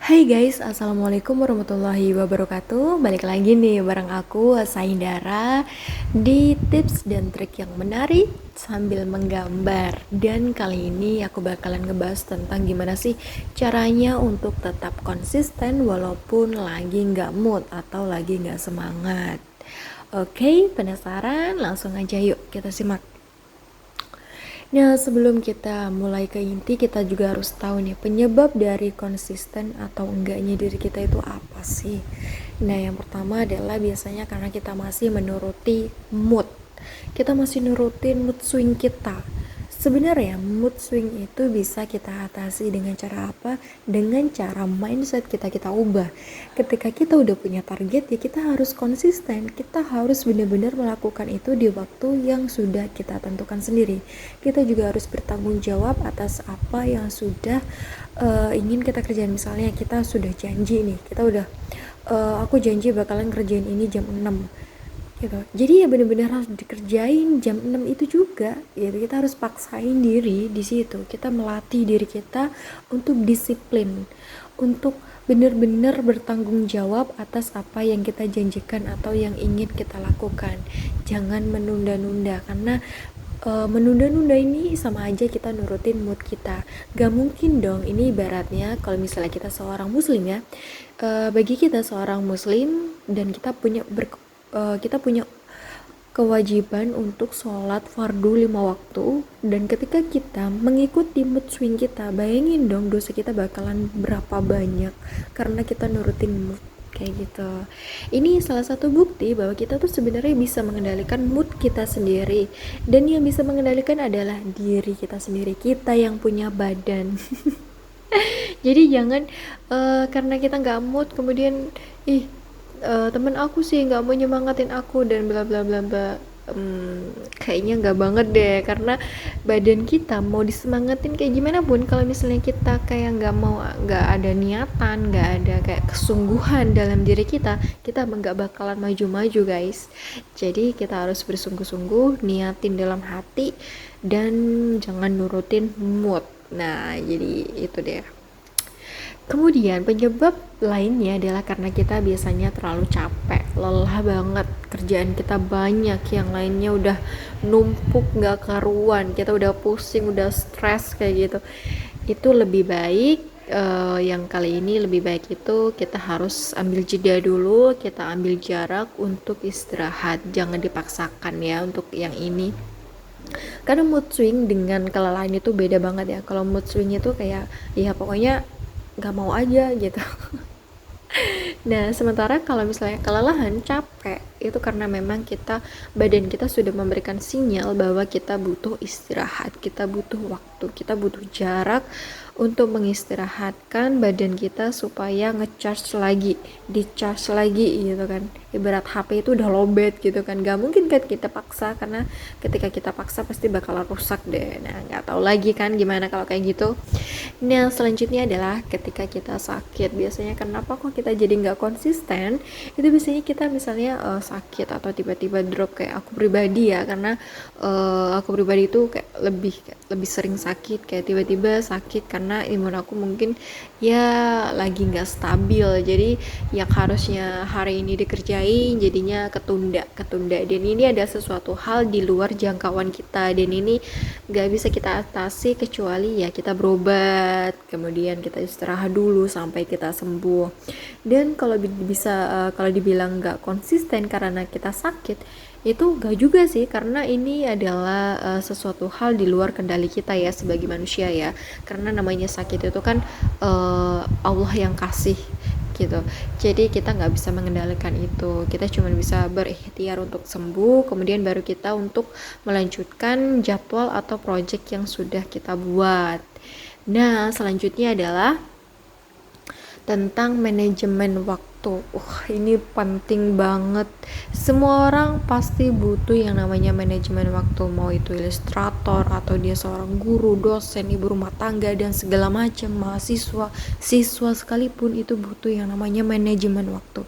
Hai guys, assalamualaikum warahmatullahi wabarakatuh. Balik lagi nih bareng aku Saindara di tips dan trik yang menarik sambil menggambar. Dan kali ini aku bakalan ngebahas tentang gimana sih caranya untuk tetap konsisten walaupun lagi nggak mood atau lagi nggak semangat. Oke, penasaran? Langsung aja yuk kita simak. Nah, sebelum kita mulai ke inti, kita juga harus tahu nih penyebab dari konsisten atau enggaknya diri kita itu apa sih. Nah, yang pertama adalah biasanya karena kita masih menuruti mood. Kita masih nurutin mood swing kita. Sebenarnya mood swing itu bisa kita atasi dengan cara apa? Dengan cara mindset kita ubah. Ketika kita udah punya target ya kita harus konsisten. Kita harus benar-benar melakukan itu di waktu yang sudah kita tentukan sendiri. Kita juga harus bertanggung jawab atas apa yang sudah ingin kita kerjain. Misalnya kita sudah janji nih, kita udah aku janji bakalan kerjain ini jam 6 gitu. Jadi ya benar-benar harus dikerjain jam 6 itu juga gitu. Kita harus paksain diri di situ. Kita melatih diri kita untuk disiplin, untuk benar-benar bertanggung jawab atas apa yang kita janjikan atau yang ingin kita lakukan. Jangan menunda-nunda karena menunda-nunda ini sama aja kita nurutin mood kita. Gak mungkin dong, ini ibaratnya kalau misalnya kita seorang muslim ya, bagi kita seorang muslim dan kita punya kewajiban untuk sholat fardu 5 waktu, dan ketika kita mengikuti mood swing kita, bayangin dong dosa kita bakalan berapa banyak karena kita nurutin mood kayak gitu. Ini salah satu bukti bahwa kita tuh sebenarnya bisa mengendalikan mood kita sendiri, dan yang bisa mengendalikan adalah diri kita sendiri, kita yang punya badan. Jadi jangan karena kita nggak mood kemudian temen aku sih nggak mau nyemangatin aku dan bla bla bla bla. Kayaknya nggak banget deh, karena badan kita mau disemangatin kayak gimana pun kalau misalnya kita kayak nggak ada niatan, nggak ada kayak kesungguhan dalam diri kita nggak bakalan maju-maju guys. Jadi kita harus bersungguh-sungguh, niatin dalam hati, dan jangan nurutin mood. Nah jadi itu deh. Kemudian penyebab lainnya adalah karena kita biasanya terlalu capek, lelah banget, kerjaan kita banyak, yang lainnya udah numpuk gak karuan, kita udah pusing, udah stres kayak gitu. Itu lebih baik, yang kali ini lebih baik itu kita harus ambil jeda dulu, kita ambil jarak untuk istirahat, jangan dipaksakan ya untuk yang ini. Karena mood swing dengan kelelahan itu beda banget ya. Kalau mood swing itu kayak ya pokoknya nggak mau aja gitu. Nah, sementara kalau misalnya kelelahan, capek, itu karena memang badan kita sudah memberikan sinyal bahwa kita butuh istirahat, kita butuh waktu, kita butuh jarak untuk mengistirahatkan badan kita supaya ngecharge lagi, dicharge lagi gitu kan. Ibarat HP itu udah lowbat gitu kan, gak mungkin kan kita paksa, karena ketika kita paksa pasti bakalan rusak deh. Nah, nggak tahu lagi kan gimana kalau kayak gitu. Nah, selanjutnya adalah ketika kita sakit. Biasanya kenapa kok kita jadi nggak konsisten? Itu biasanya kita misalnya sakit atau tiba-tiba drop, kayak aku pribadi ya, karena aku pribadi itu kayak lebih sering sakit, kayak tiba-tiba sakit karena imun aku mungkin ya lagi nggak stabil. Jadi yang harusnya hari ini dikerjain jadinya ketunda, dan ini ada sesuatu hal di luar jangkauan kita, dan ini nggak bisa kita atasi kecuali ya kita berobat, kemudian kita istirahat dulu sampai kita sembuh. Dan kalau dibilang nggak konsisten karena kita sakit, itu nggak juga sih, karena ini adalah sesuatu hal di luar kendali kita ya sebagai manusia ya, karena namanya sakit itu kan Allah yang kasih gitu. Jadi kita nggak bisa mengendalikan itu, kita cuma bisa berikhtiar untuk sembuh, kemudian baru kita untuk melanjutkan jadwal atau project yang sudah kita buat. Nah, selanjutnya adalah tentang manajemen waktu. waktu. Ini penting banget. Semua orang pasti butuh yang namanya manajemen waktu, mau itu ilustrator atau dia seorang guru, dosen, ibu rumah tangga dan segala macam, mahasiswa, siswa sekalipun itu butuh yang namanya manajemen waktu.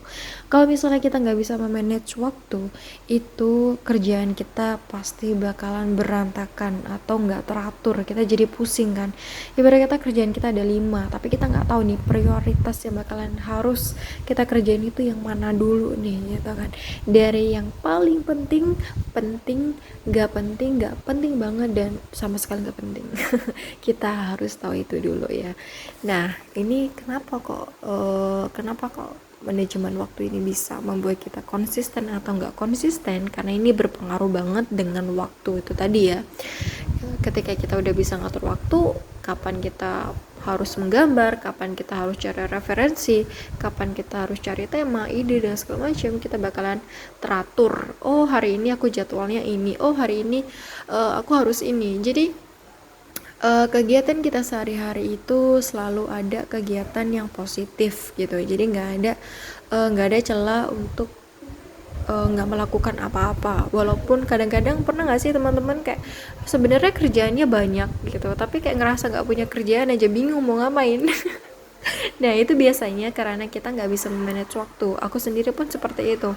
Kalau misalnya kita nggak bisa memanage waktu, itu kerjaan kita pasti bakalan berantakan atau nggak teratur. Kita jadi pusing kan. Ibarat kata kerjaan kita ada 5, tapi kita nggak tahu nih prioritas yang bakalan harus kita kerjain itu yang mana dulu nih, gitu kan. Dari yang paling penting, penting, nggak penting banget, dan sama sekali nggak penting. Kita harus tahu itu dulu ya. Nah, ini kenapa kok manajemen waktu ini bisa membuat kita konsisten atau nggak konsisten, karena ini berpengaruh banget dengan waktu itu tadi ya. Ketika kita udah bisa ngatur waktu, kapan kita harus menggambar, kapan kita harus cari referensi, kapan kita harus cari tema, ide dan segala macam, kita bakalan teratur. Oh, hari ini aku jadwalnya ini, oh hari ini aku harus ini. Jadi kegiatan kita sehari-hari itu selalu ada kegiatan yang positif gitu, jadi nggak ada celah untuk nggak melakukan apa-apa. Walaupun kadang-kadang, pernah nggak sih teman-teman kayak sebenarnya kerjaannya banyak gitu, tapi kayak ngerasa nggak punya kerjaan aja, bingung mau ngapain. Nah, itu biasanya karena kita nggak bisa memanage waktu. Aku sendiri pun seperti itu.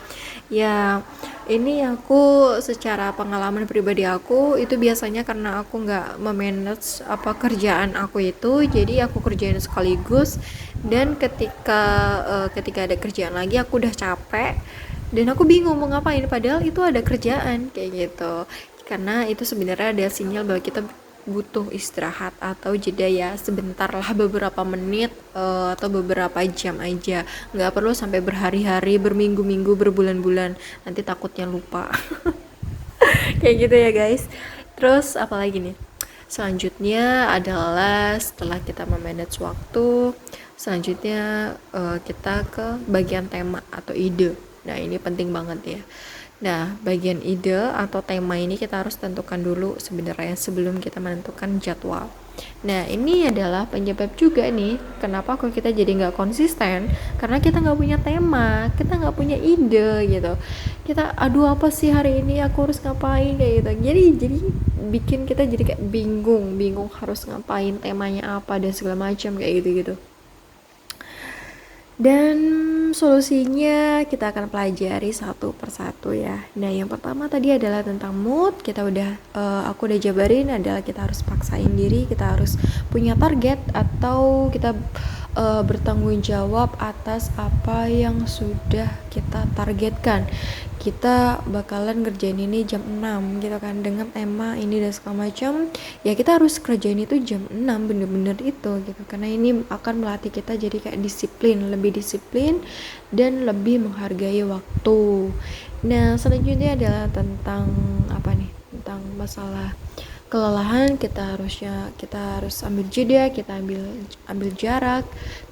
Ya, ini aku secara pengalaman pribadi aku itu biasanya karena aku nggak memanage apa kerjaan aku itu, jadi aku kerjain sekaligus. Dan ketika ada kerjaan lagi aku udah capek dan aku bingung mau ngapain, padahal itu ada kerjaan kayak gitu. Karena itu sebenarnya ada sinyal bahwa kita butuh istirahat atau jeda ya, sebentar lah, beberapa menit atau beberapa jam aja, nggak perlu sampai berhari-hari, berminggu-minggu, berbulan-bulan, nanti takutnya lupa. Kayak gitu ya guys. Terus apalagi nih, selanjutnya adalah setelah kita memanage waktu, selanjutnya kita ke bagian tema atau ide. Nah, ini penting banget ya. Nah, bagian ide atau tema ini kita harus tentukan dulu sebenarnya sebelum kita menentukan jadwal. Nah, ini adalah penyebab juga nih kenapa kok kita jadi nggak konsisten, karena kita nggak punya tema, kita nggak punya ide gitu. Kita, aduh apa sih hari ini aku harus ngapain kayak gitu. Jadi bikin kita jadi kayak bingung harus ngapain, temanya apa dan segala macam kayak gitu-gitu. Dan solusinya kita akan pelajari satu persatu ya. Nah, yang pertama tadi adalah tentang mood. Aku udah jabarin adalah kita harus paksain diri, kita harus punya target atau kita bertanggung jawab atas apa yang sudah kita targetkan. Kita bakalan ngerjain ini jam 6 gitu kan, dengan tema ini dan segala macam. Ya kita harus kerjain itu jam 6 bener-bener itu gitu, karena ini akan melatih kita jadi kayak lebih disiplin dan lebih menghargai waktu. Nah, selanjutnya adalah tentang apa nih? Tentang masalah kelelahan. Kita harus ambil jeda, kita ambil jarak.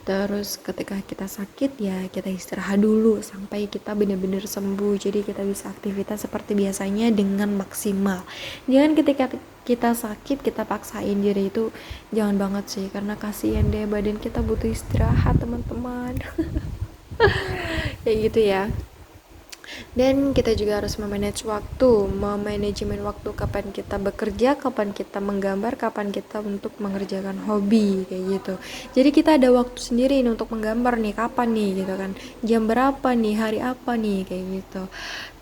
Terus ketika kita sakit ya kita istirahat dulu sampai kita benar-benar sembuh, jadi kita bisa aktivitas seperti biasanya dengan maksimal. Jangan ketika kita sakit kita paksain diri, itu jangan banget sih, karena kasihan deh, badan kita butuh istirahat teman-teman. Kayak gitu ya. Dan kita juga harus memanajemen waktu, kapan kita bekerja, kapan kita menggambar, kapan kita untuk mengerjakan hobi kayak gitu. Jadi kita ada waktu sendiri untuk menggambar nih, kapan nih gitu kan, jam berapa nih, hari apa nih kayak gitu.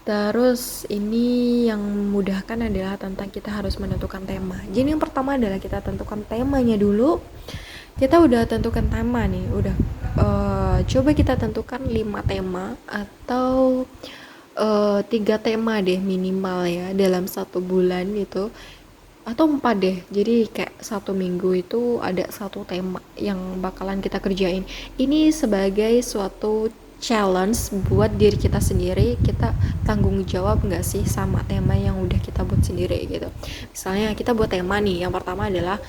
Terus ini yang memudahkan adalah tentang kita harus menentukan tema. Jadi yang pertama adalah kita tentukan temanya dulu. Kita udah tentukan tema nih, coba kita tentukan 5 tema atau 3 tema deh minimal ya dalam 1 bulan gitu, atau 4 deh. Jadi kayak 1 minggu itu ada 1 tema yang bakalan kita kerjain. Ini sebagai suatu challenge buat diri kita sendiri, kita tanggung jawab nggak sih sama tema yang udah kita buat sendiri gitu. Misalnya kita buat tema nih, yang pertama adalah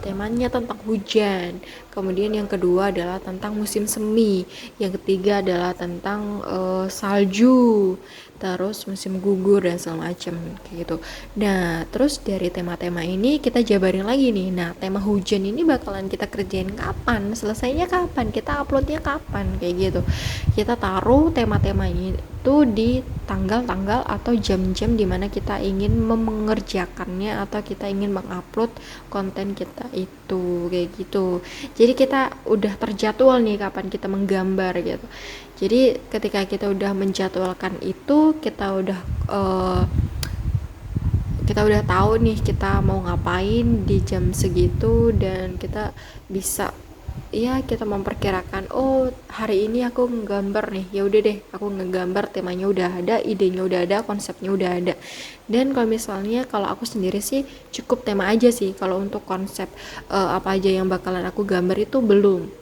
temanya tentang hujan, kemudian yang kedua adalah tentang musim semi, yang ketiga adalah tentang salju, terus musim gugur dan segala macam kayak gitu. Nah, terus dari tema-tema ini kita jabarin lagi nih. Nah, tema hujan ini bakalan kita kerjain kapan, selesainya kapan, kita uploadnya kapan kayak gitu. kita taruh tema-temanya itu di tanggal-tanggal atau jam-jam dimana kita ingin mengerjakannya atau kita ingin mengupload konten kita itu, kayak gitu. Jadi kita udah terjadwal nih kapan kita menggambar gitu. Jadi ketika kita udah menjadwalkan itu, kita udah tahu nih kita mau ngapain di jam segitu, dan kita bisa, ya, kita memperkirakan, oh hari ini aku ngegambar nih, ya udah deh aku ngegambar, temanya udah ada, idenya udah ada, konsepnya udah ada. Dan kalau aku sendiri sih cukup tema aja sih. Kalau untuk konsep apa aja yang bakalan aku gambar itu belum.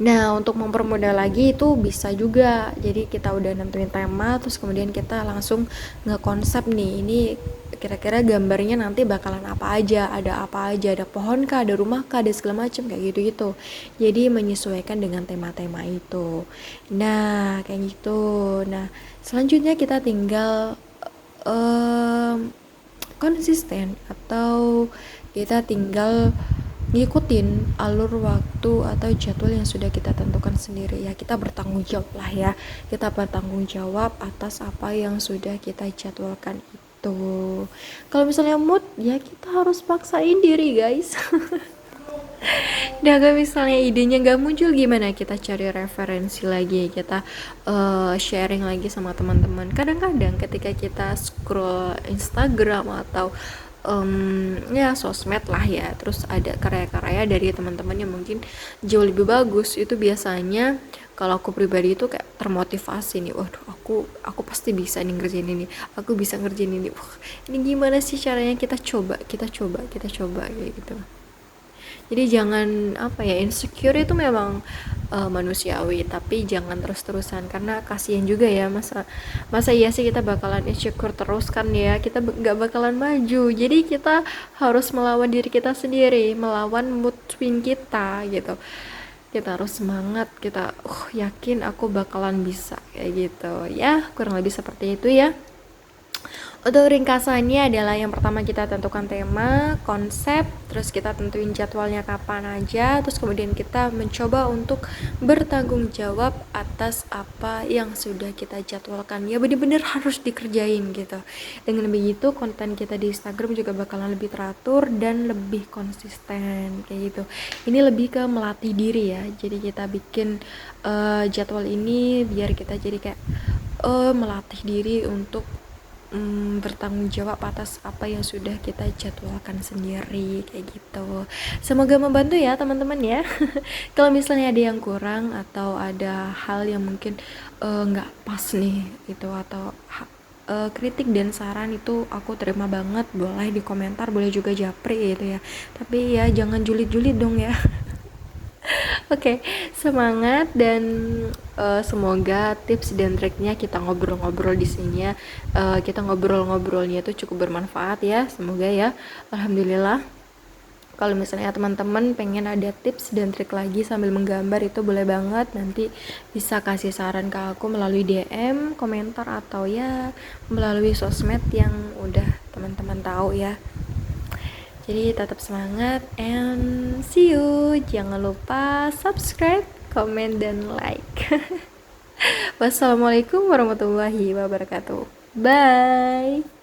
Nah, untuk mempermudah lagi itu bisa juga. Jadi kita udah nentuin tema, terus kemudian kita langsung ngekonsep nih. Ini kira-kira gambarnya nanti bakalan apa aja, ada pohon kah, ada rumah kah, ada segala macam kayak gitu-gitu. Jadi menyesuaikan dengan tema-tema itu. Nah, kayak gitu. Nah, selanjutnya kita tinggal konsisten, atau kita tinggal ngikutin alur waktu atau jadwal yang sudah kita tentukan sendiri. Ya, kita bertanggung jawab lah ya, kita bertanggung jawab atas apa yang sudah kita jadwalkan itu. Kalau misalnya mood, ya kita harus paksain diri guys. Nah, kalau misalnya idenya nggak muncul gimana? Kita cari referensi lagi, kita sharing lagi sama teman-teman. Kadang-kadang ketika kita scroll Instagram atau ya sosmed lah ya, terus ada karya-karya dari teman-teman yang mungkin jauh lebih bagus, itu biasanya kalau aku pribadi itu kayak termotivasi nih. Waduh, aku pasti bisa nih ngerjain ini, aku bisa ngerjain ini. Wah, ini gimana sih caranya? Kita coba kayak gitu. Jadi jangan, apa ya, insecure itu memang manusiawi, tapi jangan terus-terusan, karena kasihan juga ya. Masa iya sih kita bakalan insecure terus kan ya, kita nggak bakalan maju. Jadi kita harus melawan diri kita sendiri, melawan mood swing kita gitu. Kita harus semangat, kita yakin aku bakalan bisa, kayak gitu ya, kurang lebih seperti itu ya. Untuk ringkasannya adalah, yang pertama kita tentukan tema, konsep, terus kita tentuin jadwalnya kapan aja, terus kemudian kita mencoba untuk bertanggung jawab atas apa yang sudah kita jadwalkan. Ya benar-benar harus dikerjain gitu. Dengan begitu konten kita di Instagram juga bakalan lebih teratur dan lebih konsisten kayak gitu. Ini lebih ke melatih diri ya. Jadi kita bikin jadwal ini biar kita jadi kayak melatih diri untuk bertanggung jawab atas apa yang sudah kita jadwalkan sendiri kayak gitu. Semoga membantu ya teman-teman ya. Kalau misalnya ada yang kurang atau ada hal yang mungkin nggak pas nih itu, atau kritik dan saran, itu aku terima banget. Boleh di komentar, boleh juga japri gitu ya, tapi ya jangan julid-julid dong ya. Oke, semangat, dan semoga tips dan triknya kita ngobrol-ngobrol di sini ya, kita ngobrol-ngobrolnya itu cukup bermanfaat ya, semoga ya. Alhamdulillah. Kalau misalnya teman-teman pengen ada tips dan trik lagi sambil menggambar, itu boleh banget, nanti bisa kasih saran ke aku melalui DM, komentar, atau ya melalui sosmed yang udah teman-teman tahu ya. Jadi tetap semangat, and see you. Jangan lupa subscribe, comment, dan like. Wassalamualaikum warahmatullahi wabarakatuh. Bye.